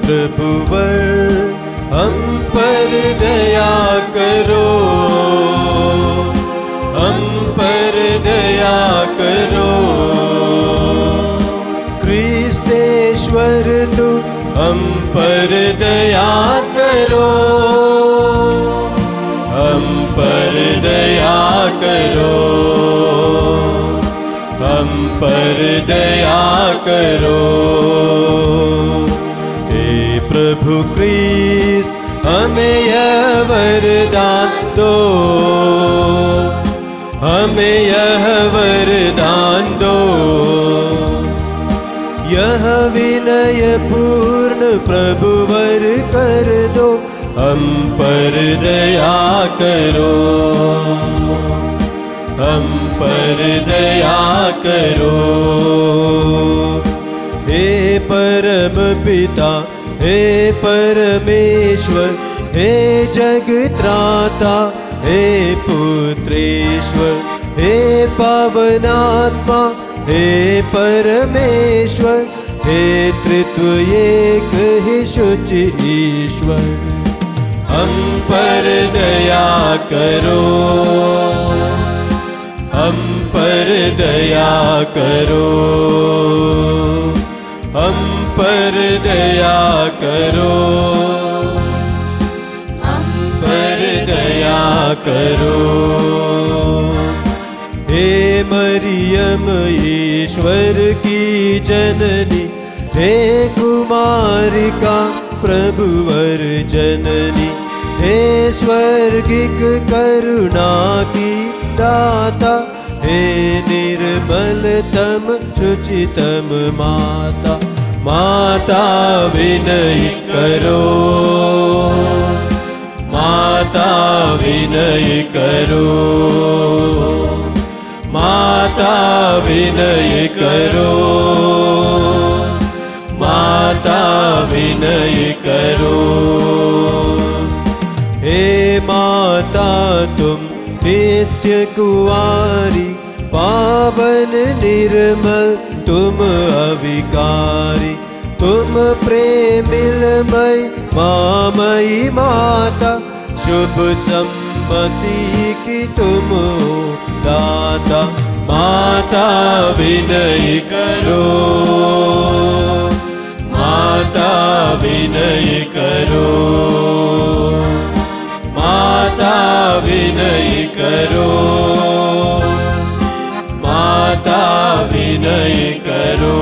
प्रभुवर हम पर दया करो, हम पर दया करो। क्रिस्तेश्वर तू हम पर दया करो, हम पर दया करो, हम पर दया करो। प्रभु क्रिस्त हमें यह वरदान दो, हमें यह वरदान दो। यह विनय पूर्ण प्रभुवर कर दो, हम पर दया करो, हम पर दया करो। हे परम पिता, हे परमेश्वर, हे जगत्राता, हे पुत्रेश्वर, हे पावनात्मा, हे परमेश्वर, हे त्रित्व एक ही शुच ईश्वर। हम पर दया करो, हम पर दया करो, हम पर दया करो, हम पर दया करो। हे मरियम ईश्वर की जननी, हे कुमारिका प्रभुवर जननी, हे स्वर्गिक करुणा की दाता, हे निर्मलतम शुचितम माता। माता विनय करो, माता विनय करो, माता विनय करो, माता विनय करो। हे माता तुम नित्य कुंवारी, पावन निर्मल तुम अविकारी, तुम प्रेमिलमय मामयी माता, शुभ सम्मति की तुम दाता। माता विनय करो, माता विनय करो, माता विनय करो, माता विनय करो।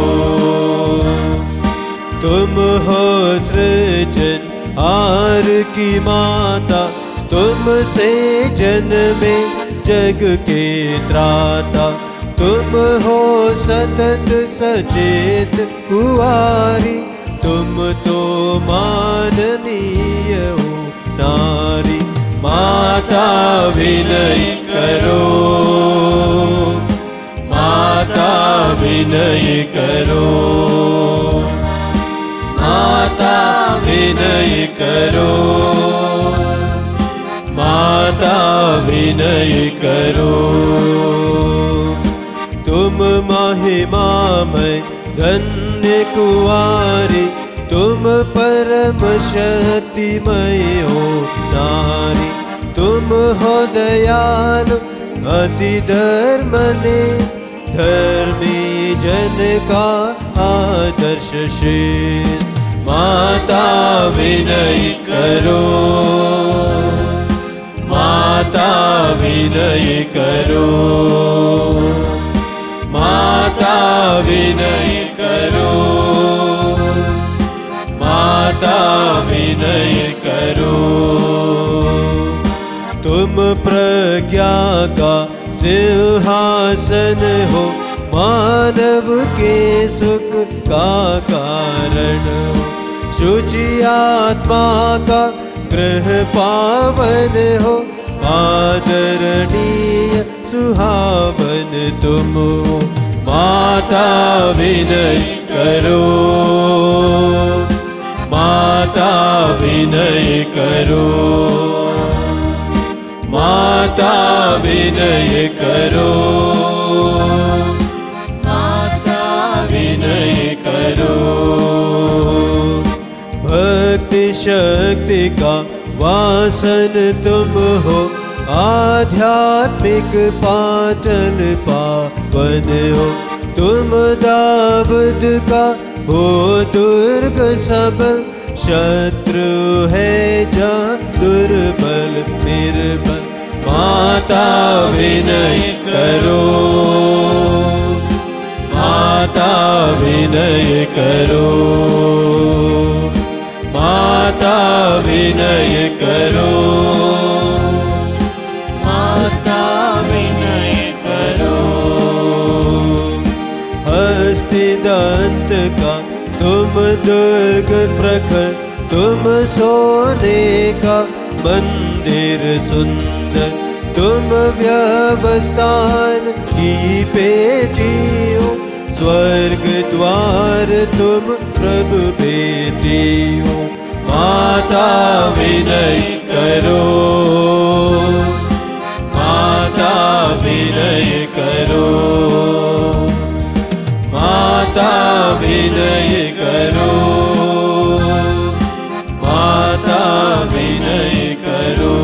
तुम हो सृजन आर की माता, तुमसे जन्मे जग के त्राता। तुम हो सतत सचेत कुआरी, तुम तो माननीय हो नारी। माता विनय करो, माता विनय करो, माता विनय करो, माता विनय करो। तुम महिमामय धन्य कुंवारी, तुम परम शक्तिमय हो नारी। तुम हो दयालु अति धर्मने, धर्मी जन का आदर्श श्रेष्ठ। माता विनय करो, माता विनय करो, माता विनय करो, माता विनय करो। तुम प्रज्ञा का सिंहासन हो, मानव के सुख का कारण हो। शुचि आत्मा का गृह पावन हो, आदरणीय सुहावन तुम हो। माता विनय करो, माता विनय करो, माता विनय करो, माता विनय करो। भक्ति शक्ति का वासन तुम हो, आध्यात्मिक पाटल पावन हो। तुम दाऊद का हो दुर्ग सब, शत्रु है जहाँ दुर्बल निर्बल। माता विनय करो, माता विनय करो, माता विनय करो, माता विनय करो। हस्तिदंत का तुम दुर्ग प्रखर, तुम सोने का मंदिर सुंदर। तुम व्यवस्थान की पेटी हो, स्वर्ग द्वार तुम प्रभु बेटी हो। माता विनय करो, माता विनय करो, माता विनय करो, माता विनय करो।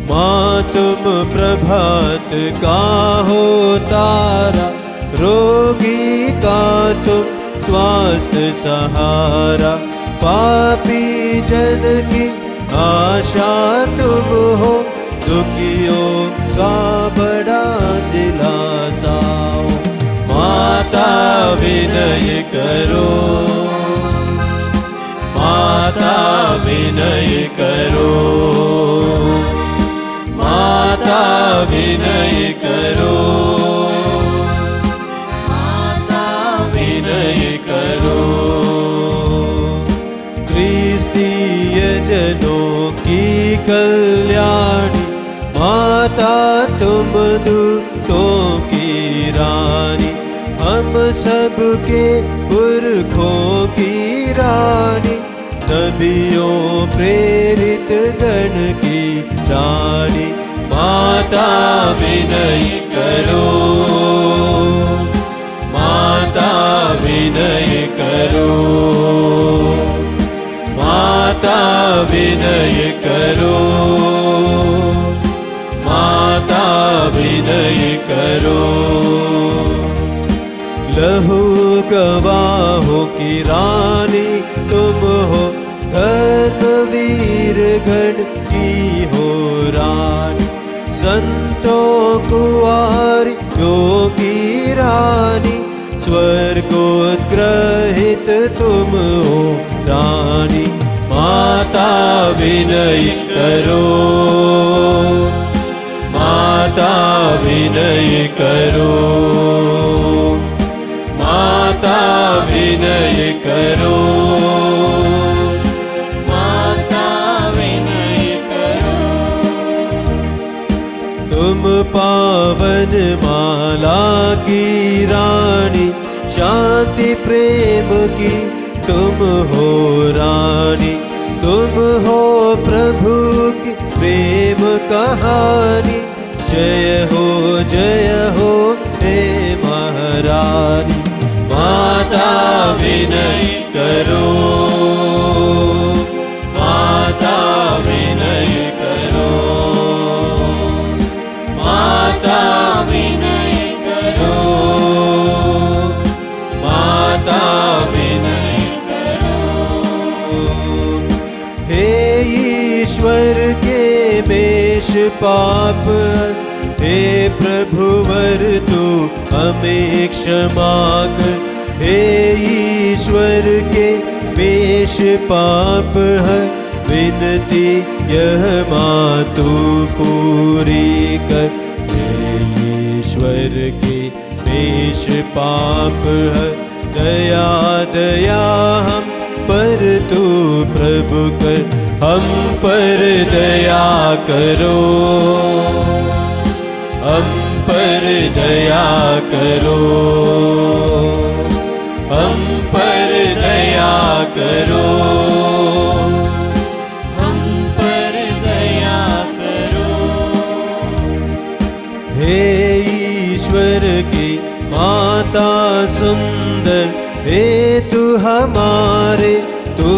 माँ तुम प्रभात का हो तारा, रोगी का तुम स्वास्थ्य सहारा। पापी जन की आशा तुम हो, दुखियों का बड़ा दिलासा हो। माता विनय करो, माता विनय करो, माता विनय करो, माता विनय करो। क्रिस्तीय जनों की कल्याणी, माता तुम दूतों की रानी। हम सबके पुरखों की रानी, नबियों प्रेरित गण की रानी। माता विनय करो, माता विनय करो, माता विनय करो, माता विनय करो। लहू गवाहों की रानी तुम हो, धर्मवीर गण की हो रानी। संतों कुंवारी योगी रानी, स्वर्गोत्ग्रहित तुम हो रानी। माता विनय करो, माता विनय करो, माता विनय करो, माता विनय करो। तुम पावन माला की रानी, शांति प्रेम की तुम हो रानी। तुम हो प्रभु की प्रेम कहानी, जय हो हे महारानी। माता विनय करो, माता विनय करो, माता विनय करो, माता विनय करो। हे ईश्वर के मेष पाप, हे प्रभुवर तू हमें क्षमा कर। हे ईश्वर के मेष पाप है, विनती यह मातु पूरी कर। हे ईश्वर के मेष पाप है, दया दया हम पर तू प्रभु कर। हम पर दया करो, हम पर दया करो, हम पर दया करो, हम पर दया करो। हे ईश्वर की माता सुंदर, हे तू हमारे तू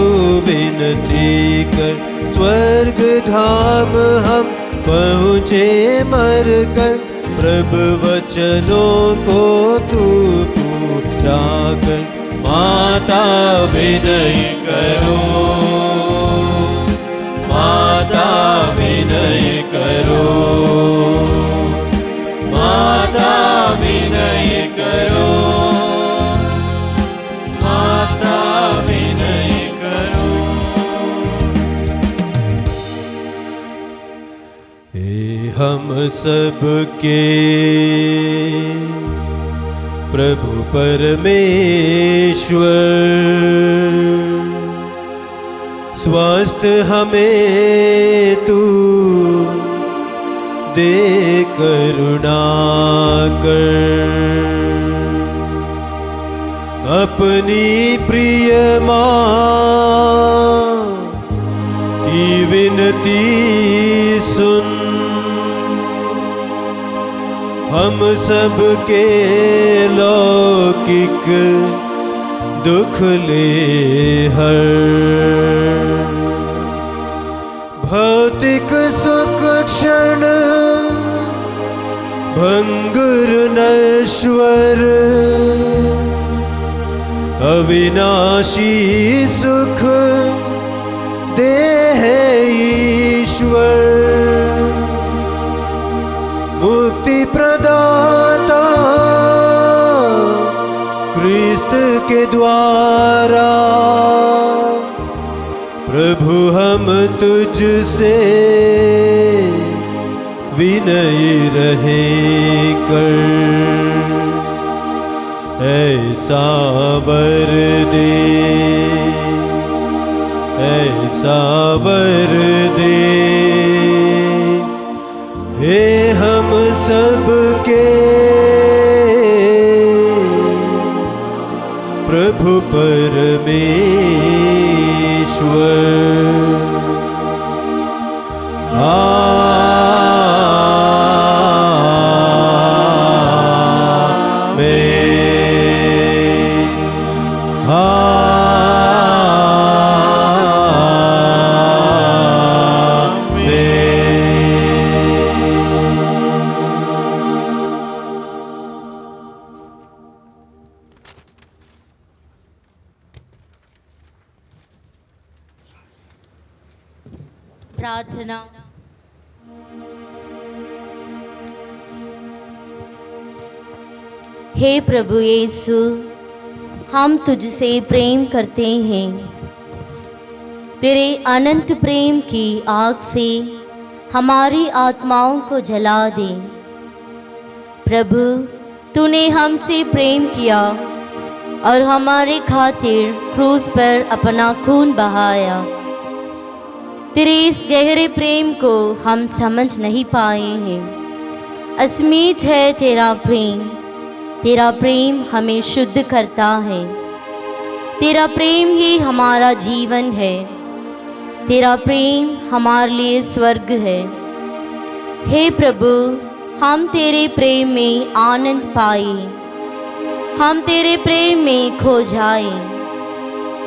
विनती कर। स्वर्ग धाम हम पहुँचे मर कर, प्रभु वचनों को तू पूरा कर। माता विनय करो, माता विनय करो, माता विनय करो, माता विनय करो। हे हम सब के प्रभु परमेश्वर, स्वस्थ हमें तू दे करुणा कर। अपनी प्रिय माँ की विनती सुन, हम सब के लौकिक दुख ले हर। भौतिक सुख क्षण भंगुर नश्वर, अविनाशी सुख दे है ईश्वर। मुक्ति प्रदाता क्रिस्त के द्वारा, प्रभु हम तुझसे विनयी रहे कर। ऐसा वर दे, ऐसा वर दे, हे हम सब के प्रभु परमेश्वर। प्रार्थना। हे प्रभु यीशु, हम तुझसे प्रेम करते हैं। तेरे अनंत प्रेम की आग से हमारी आत्माओं को जला दे। प्रभु, तूने हमसे प्रेम किया और हमारे खातिर क्रूस पर अपना खून बहाया। तेरे इस गहरे प्रेम को हम समझ नहीं पाए हैं। असीमित है तेरा प्रेम। तेरा प्रेम हमें शुद्ध करता है। तेरा प्रेम ही हमारा जीवन है। तेरा प्रेम हमारे लिए स्वर्ग है। हे प्रभु, हम तेरे प्रेम में आनंद पाए, हम तेरे प्रेम में खो जाए।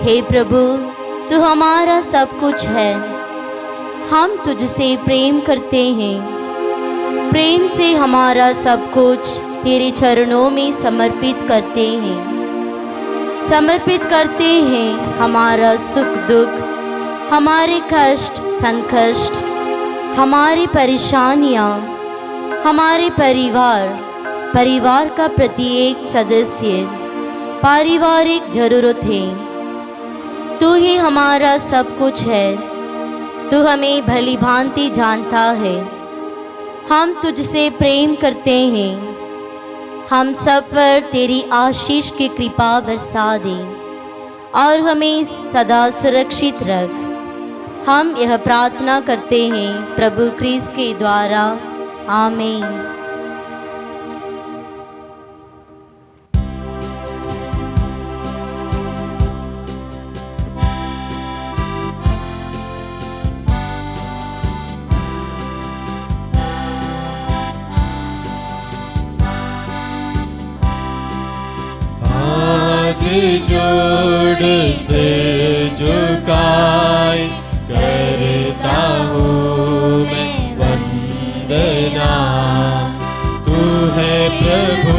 हे प्रभु, तू हमारा सब कुछ है। हम तुझसे प्रेम करते हैं। प्रेम से हमारा सब कुछ तेरे चरणों में समर्पित करते हैं। समर्पित करते हैं हमारा सुख दुख, हमारे कष्ट संकष्ट, हमारी परेशानियाँ, हमारे परिवार का प्रत्येक सदस्य, पारिवारिक जरूरतें। तू ही हमारा सब कुछ है। तू हमें भली भांति जानता है। हम तुझसे प्रेम करते हैं। हम सब पर तेरी आशीष की कृपा बरसा दे और हमें सदा सुरक्षित रख। हम यह प्रार्थना करते हैं प्रभु क्रिस्त के द्वारा, आमीन। जोड़ से झुकाए करता हूँ मैं वंदना। तू है प्रभु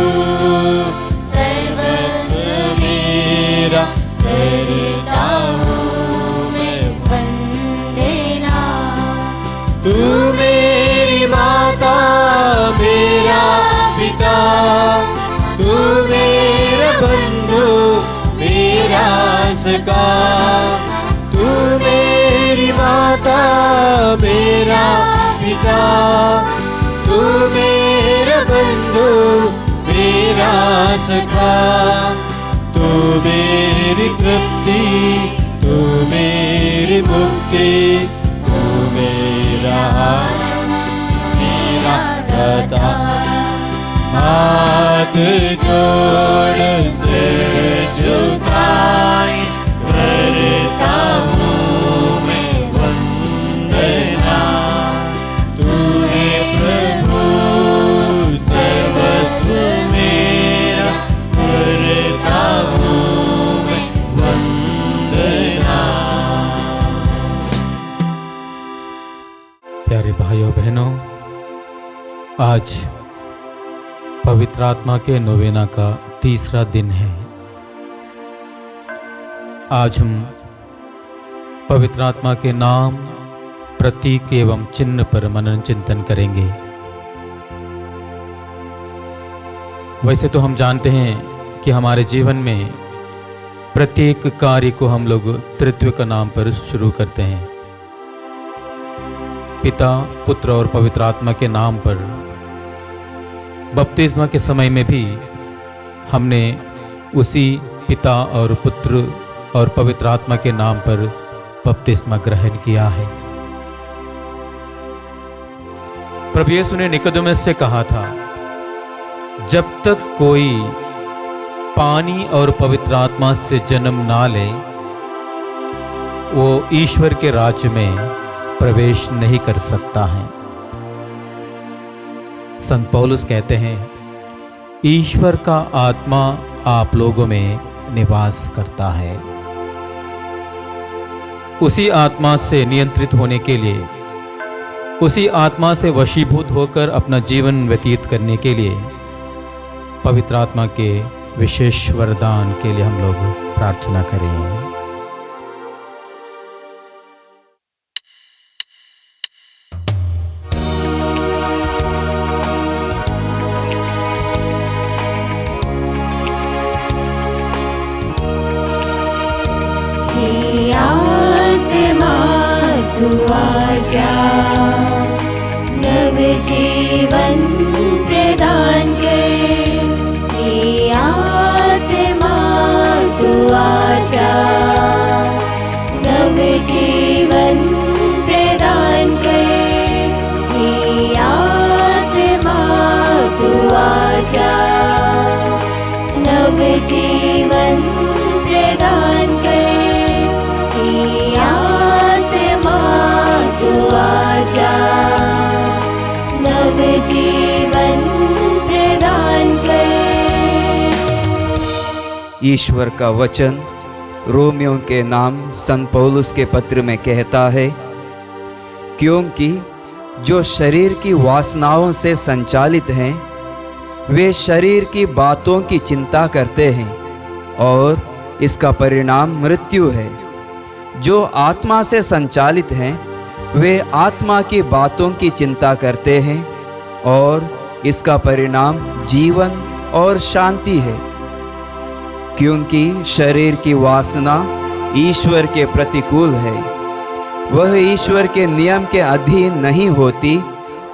सर्वस्व मेरा, करता हूँ मैं वंदना। तू मेरी माता मेरा पिता, तू मेरा बंधु मेरा सखा। तू मेरी माता मेरा पिता, तू मेरा बंधु मेरा सखा। तू मेरी तृप्ति, तू मेरी मुक्ति, तू मेरा आनंद मेरा दाता। हाथ जोड़ से झुकाए करता हूँ मैं वंदना। तू है प्रभु सर्वस्व मेरा, करता हूँ मैं वंदना। प्यारे भाइयों बहनों, आज पवित्र आत्मा के नोवेना का तीसरा दिन है। आज हम पवित्र आत्मा के नाम, प्रतीक एवं चिन्ह पर मनन चिंतन करेंगे। वैसे तो हम जानते हैं कि हमारे जीवन में प्रत्येक कार्य को हम लोग त्रित्व का नाम पर शुरू करते हैं। पिता, पुत्र और पवित्र आत्मा के नाम पर बपतिस्मा के समय में भी हमने उसी पिता और पुत्र और पवित्र आत्मा के नाम पर बपतिस्मा ग्रहण किया है। प्रभु यीशु ने निकोदेमुस से कहा था, जब तक कोई पानी और पवित्र आत्मा से जन्म ना ले, वो ईश्वर के राज्य में प्रवेश नहीं कर सकता है। संत पौलुस कहते हैं, ईश्वर का आत्मा आप लोगों में निवास करता है। उसी आत्मा से नियंत्रित होने के लिए, उसी आत्मा से वशीभूत होकर अपना जीवन व्यतीत करने के लिए पवित्र आत्मा के विशेष वरदान के लिए हम लोग प्रार्थना करें। तू आजा, नव जीवन प्रदान कर। हे आत्मा तू आजा, नव जीवन प्रदान कर। हे आत्मा तू आजा, नव जीवन प्रदान कर। हे आत्मा तू आजा, नव जीवन प्रदान कर। ईश्वर का वचन रोमियों के नाम संत पौलुस के पत्र में कहता है, क्योंकि जो शरीर की वासनाओं से संचालित हैं, वे शरीर की बातों की चिंता करते हैं और इसका परिणाम मृत्यु है। जो आत्मा से संचालित हैं, वे आत्मा की बातों की चिंता करते हैं और इसका परिणाम जीवन और शांति है। क्योंकि शरीर की वासना ईश्वर के प्रतिकूल है। वह ईश्वर के नियम के अधीन नहीं होती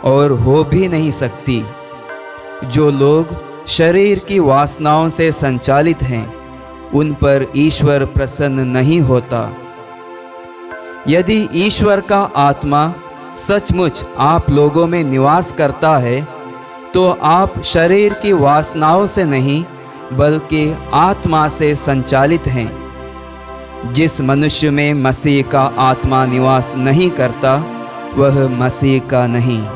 और हो भी नहीं सकती। जो लोग शरीर की वासनाओं से संचालित हैं, उन पर ईश्वर प्रसन्न नहीं होता। यदि ईश्वर का आत्मा सचमुच आप लोगों में निवास करता है, तो आप शरीर की वासनाओं से नहीं बल्कि आत्मा से संचालित हैं। जिस मनुष्य में मसीह का आत्मा निवास नहीं करता, वह मसीह का नहीं।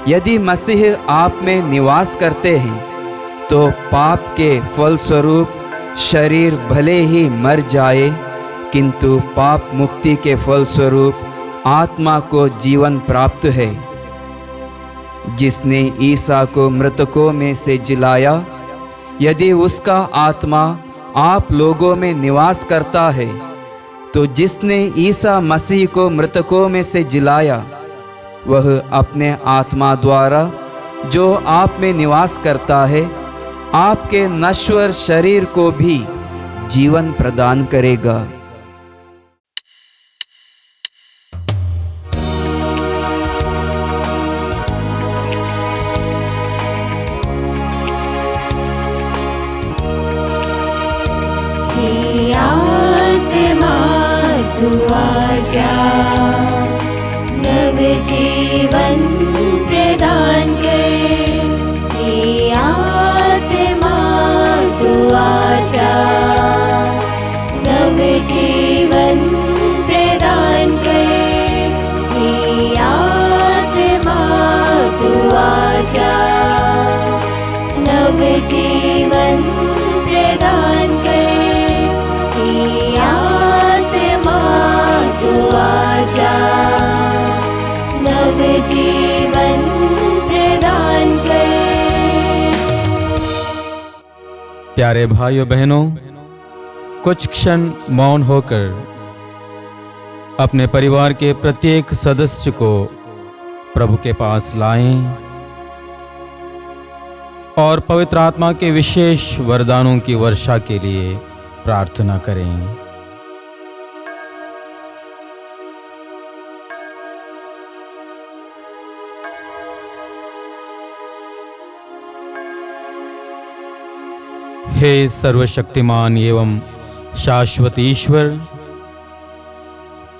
यदि मसीह आप में निवास करते हैं, तो पाप के फलस्वरूप शरीर भले ही मर जाए, किंतु पाप मुक्ति के फलस्वरूप आत्मा को जीवन प्राप्त है। जिसने ईसा को मृतकों में से जिलाया, यदि उसका आत्मा आप लोगों में निवास करता है, तो जिसने ईसा मसीह को मृतकों में से जिलाया, वह अपने आत्मा द्वारा जो आप में निवास करता है, आपके नश्वर शरीर को भी जीवन प्रदान करेगा। हे आत्मा तू आजा, नव जीवन प्रदान कर। हे आत्मा तू आजा, नव जीवन प्रदान कर। हे आत्मा तू आजा, नव जीवन प्रदान कर। हे आत्मा तू आजा, नव जीवन प्रदान कर। प्यारे भाइयों बहनों, कुछ क्षण मौन होकर अपने परिवार के प्रत्येक सदस्य को प्रभु के पास लाएं और पवित्र आत्मा के विशेष वरदानों की वर्षा के लिए प्रार्थना करें। हे सर्वशक्तिमान एवं शाश्वत ईश्वर,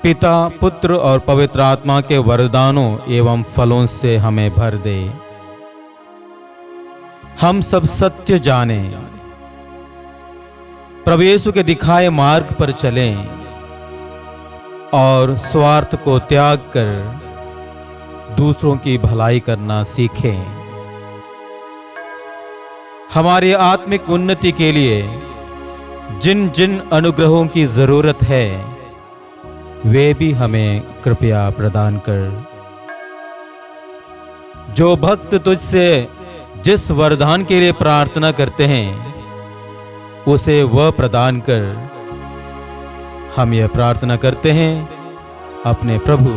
पिता, पुत्र और पवित्र आत्मा के वरदानों एवं फलों से हमें भर दे। हम सब सत्य जानें, प्रभु यीशु के दिखाए मार्ग पर चलें और स्वार्थ को त्याग कर दूसरों की भलाई करना सीखें। हमारी आत्मिक उन्नति के लिए जिन जिन अनुग्रहों की जरूरत है, वे भी हमें कृपया प्रदान कर। जो भक्त तुझसे जिस वरदान के लिए प्रार्थना करते हैं, उसे वह प्रदान कर। हम यह प्रार्थना करते हैं अपने प्रभु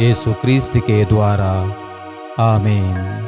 यीशु क्रिस्त के द्वारा। आमीन।